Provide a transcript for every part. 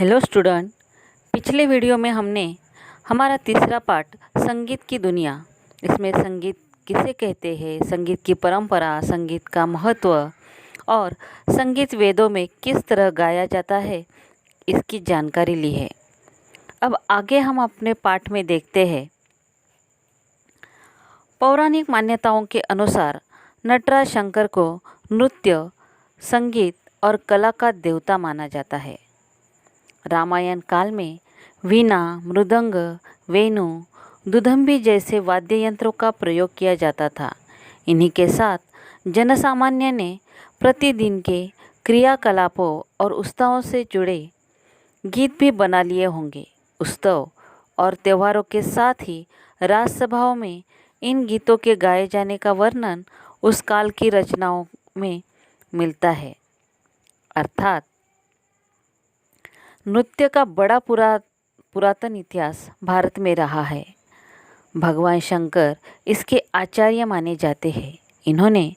Hello student. पिछले video में हमने हमारा तीसरा पार्ट संगीत की दुनिया, इसमें संगीत किसे कहते हैं, संगीत की परंपरा, संगीत का महत्व और संगीत वेदों में किस तरह गाया जाता है, इसकी जानकारी ली है। अब आगे हम अपने पाठ में देखते हैं। पौराणिक मान्यताओं के अनुसार नटराज शंकर को नृत्य, संगीत और कला का देवता माना जाता है। रामायण काल में वीणा, मृदंग, वेणु, दुदंबी जैसे वाद्य यंत्रों का प्रयोग किया जाता था। इन्हीं के साथ जनसामान्य ने प्रतिदिन के क्रियाकलापों और उत्सवों से जुड़े गीत भी बना लिए होंगे। उत्सव और त्योहारों के साथ ही राजसभाओं में इन गीतों के गाए जाने का वर्णन उस काल की रचनाओं में मिलता है। अर्थात नृत्य का बड़ा पुरातन इतिहास भारत में रहा है। भगवान शंकर इसके आचार्य माने जाते हैं। इन्होंने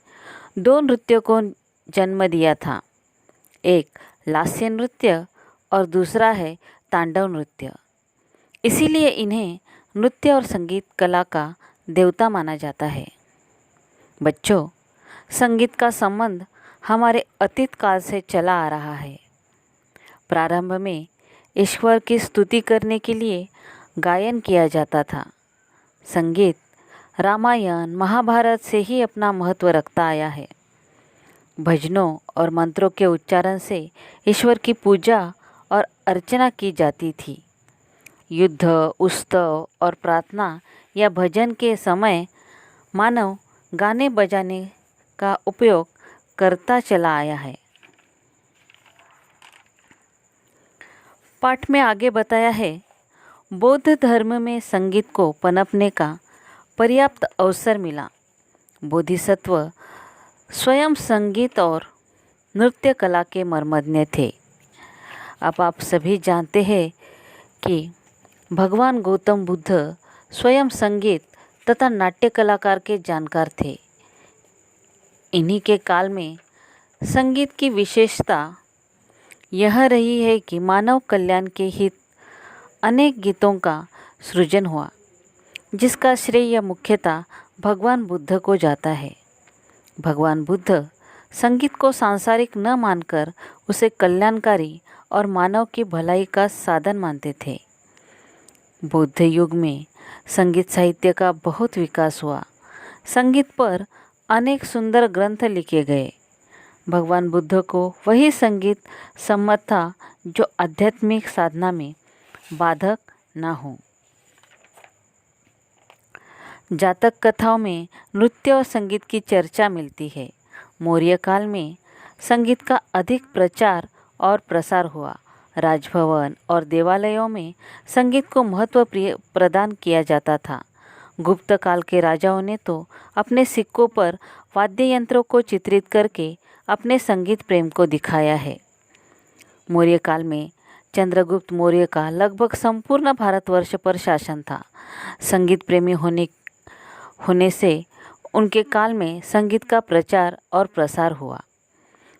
दो नृत्यों को जन्म दिया था, एक लास्य नृत्य और दूसरा है तांडव नृत्य। इसीलिए इन्हें नृत्य और संगीत कला का देवता माना जाता है। बच्चों, संगीत का संबंध हमारे अतीत काल से चला आ रहा है। प्रारंभ में ईश्वर की स्तुति करने के लिए गायन किया जाता था। संगीत रामायण, महाभारत से ही अपना महत्व रखता आया है। भजनों और मंत्रों के उच्चारण से ईश्वर की पूजा और अर्चना की जाती थी। युद्ध, उत्सव और प्रार्थना या भजन के समय मानव गाने बजाने का उपयोग करता चला आया है। पाठ में आगे बताया है, बौद्ध धर्म में संगीत को पनपने का पर्याप्त अवसर मिला। बोधिसत्व स्वयं संगीत और नृत्य कला के मर्मज्ञ थे। अब आप सभी जानते हैं कि भगवान गौतम बुद्ध स्वयं संगीत तथा नाट्य कलाकार के जानकार थे। इन्हीं के काल में संगीत की विशेषता यह रही है कि मानव कल्याण के हित अनेक गीतों का सृजन हुआ, जिसका श्रेय मुख्यतः भगवान बुद्ध को जाता है। भगवान बुद्ध संगीत को सांसारिक न मानकर उसे कल्याणकारी और मानव की भलाई का साधन मानते थे। बौद्ध युग में संगीत साहित्य का बहुत विकास हुआ। संगीत पर अनेक सुंदर ग्रंथ लिखे गए। भगवान बुद्ध को वही संगीत सम्मत था जो आध्यात्मिक साधना में बाधक न हो। जातक कथाओं में नृत्य और संगीत की चर्चा मिलती है। मौर्य काल में संगीत का अधिक प्रचार और प्रसार हुआ। राजभवन और देवालयों में संगीत को महत्व प्रदान किया जाता था। गुप्त काल के राजाओं ने तो अपने सिक्कों पर वाद्य यंत्रों को चित्रित करके अपने संगीत प्रेम को दिखाया है। मौर्य काल में चंद्रगुप्त मौर्य का लगभग संपूर्ण भारतवर्ष पर शासन था। संगीत प्रेमी होने से उनके काल में संगीत का प्रचार और प्रसार हुआ।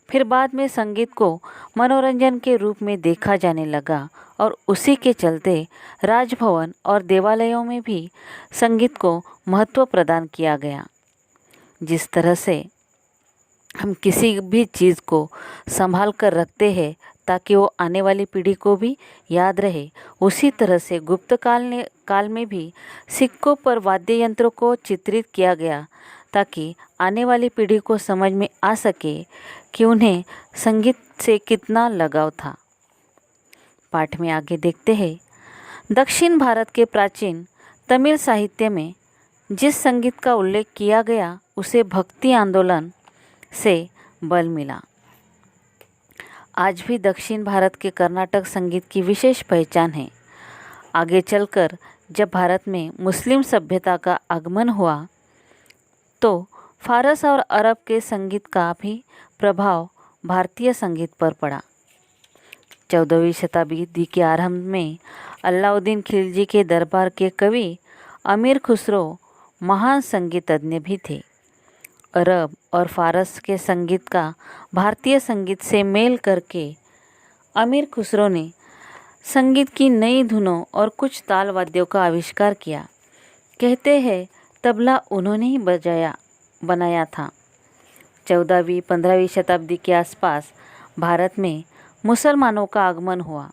फिर बाद में संगीत को मनोरंजन के रूप में देखा जाने लगा और उसी के चलते राजभवन और देवालयों में भी संगीत को महत्व प्रदान किया गया। जिस तरह से हम किसी भी चीज़ को संभाल कर रखते हैं ताकि वो आने वाली पीढ़ी को भी याद रहे, उसी तरह से गुप्त काल में भी सिक्कों पर वाद्य यंत्रों को चित्रित किया गया ताकि आने वाली पीढ़ी को समझ में आ सके कि उन्हें संगीत से कितना लगाव था। पाठ में आगे देखते हैं। दक्षिण भारत के प्राचीन तमिल साहित्य में जिस संगीत का उल्लेख किया गया उसे भक्ति आंदोलन से बल मिला। आज भी दक्षिण भारत के कर्नाटक संगीत की विशेष पहचान है। आगे चलकर जब भारत में मुस्लिम सभ्यता का आगमन हुआ तो फारस और अरब के संगीत का भी प्रभाव भारतीय संगीत पर पड़ा। 14वीं शताब्दी के आरंभ में अलाउद्दीन खिलजी के दरबार के कवि अमीर खुसरो महान संगीतज्ञ भी थे। अरब और फारस के संगीत का भारतीय संगीत से मेल करके अमीर खुसरो ने संगीत की नई धुनों और कुछ ताल वाद्यों का आविष्कार किया। कहते हैं तबला उन्होंने ही बनाया था। 14वीं-15वीं शताब्दी के आसपास भारत में मुसलमानों का आगमन हुआ।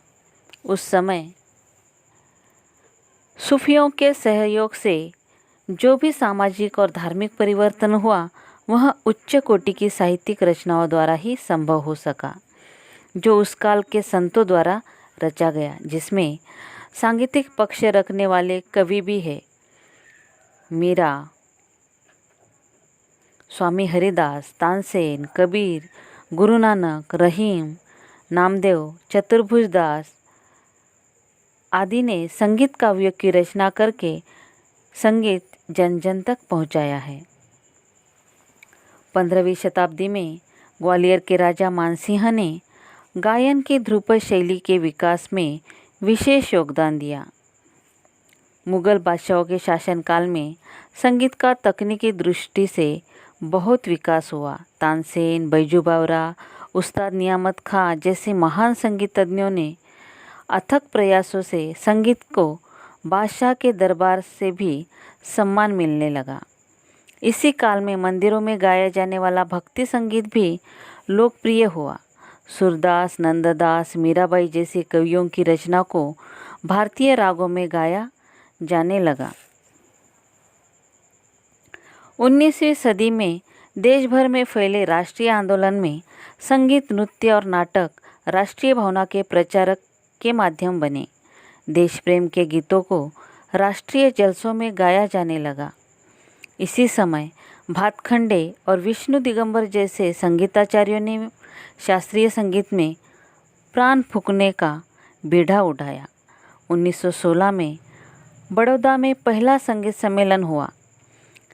उस समय सूफियों के सहयोग से जो भी सामाजिक और धार्मिक परिवर्तन हुआ वह उच्च कोटि की साहित्यिक रचनाओं द्वारा ही संभव हो सका, जो उस काल के संतों द्वारा रचा गया, जिसमें सांगीतिक पक्ष रखने वाले कवि भी हैं। मीरा, स्वामी हरिदास, तानसेन, कबीर, गुरु नानक, रहीम, नामदेव, चतुर्भुज दास आदि ने संगीत काव्यों की रचना करके संगीत जन जन तक पहुंचाया है। 15वीं शताब्दी में ग्वालियर के राजा मानसिंह ने गायन की ध्रुपद शैली के विकास में विशेष योगदान दिया। मुगल बादशाहों के शासनकाल में संगीत का तकनीकी दृष्टि से बहुत विकास हुआ। तानसेन, बैजू बावरा, उस्ताद नियामत खां जैसे महान संगीतज्ञों ने अथक प्रयासों से संगीत को बादशाह के दरबार से भी सम्मान मिलने लगा। इसी काल में मंदिरों में गाया जाने वाला भक्ति संगीत भी लोकप्रिय हुआ। सूरदास, नंददास, मीराबाई जैसे कवियों की रचना को भारतीय रागों में गाया जाने लगा। 19वीं सदी में देश भर में फैले राष्ट्रीय आंदोलन में संगीत, नृत्य और नाटक राष्ट्रीय भावना के प्रचारक के माध्यम बने। देश प्रेम के गीतों को राष्ट्रीय जलसों में गाया जाने लगा। इसी समय भातखंडे और विष्णु दिगंबर जैसे संगीताचार्यों ने शास्त्रीय संगीत में प्राण फूंकने का बीड़ा उठाया। 1916 में बड़ौदा में पहला संगीत सम्मेलन हुआ।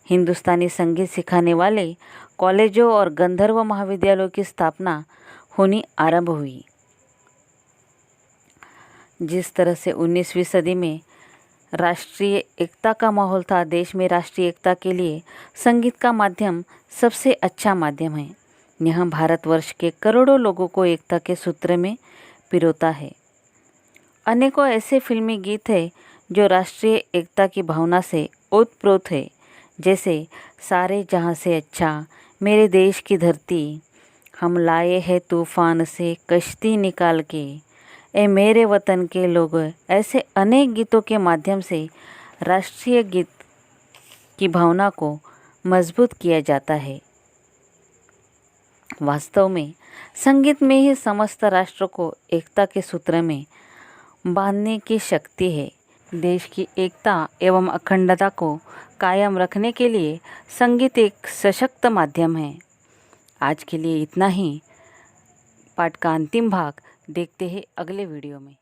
हिंदुस्तानी संगीत सिखाने वाले कॉलेजों और गंधर्व महाविद्यालयों की स्थापना होनी आरंभ हुई। जिस तरह से 19वीं सदी में राष्ट्रीय एकता का माहौल था, देश में राष्ट्रीय एकता के लिए संगीत का माध्यम सबसे अच्छा माध्यम है। यह भारतवर्ष के करोड़ों लोगों को एकता के सूत्र में पिरोता है। अनेकों ऐसे फिल्मी गीत हैं जो राष्ट्रीय एकता की भावना से ओतप्रोत है, जैसे सारे जहां से अच्छा, मेरे देश की धरती, हम लाए हैं तूफान से कश्ती निकाल के, ए मेरे वतन के लोग। ऐसे अनेक गीतों के माध्यम से राष्ट्रीय गीत की भावना को मजबूत किया जाता है। वास्तव में संगीत में ही समस्त राष्ट्र को एकता के सूत्र में बांधने की शक्ति है। देश की एकता एवं अखंडता को कायम रखने के लिए संगीत एक सशक्त माध्यम है। आज के लिए इतना ही। पाठ का अंतिम भाग देखते हैं अगले वीडियो में।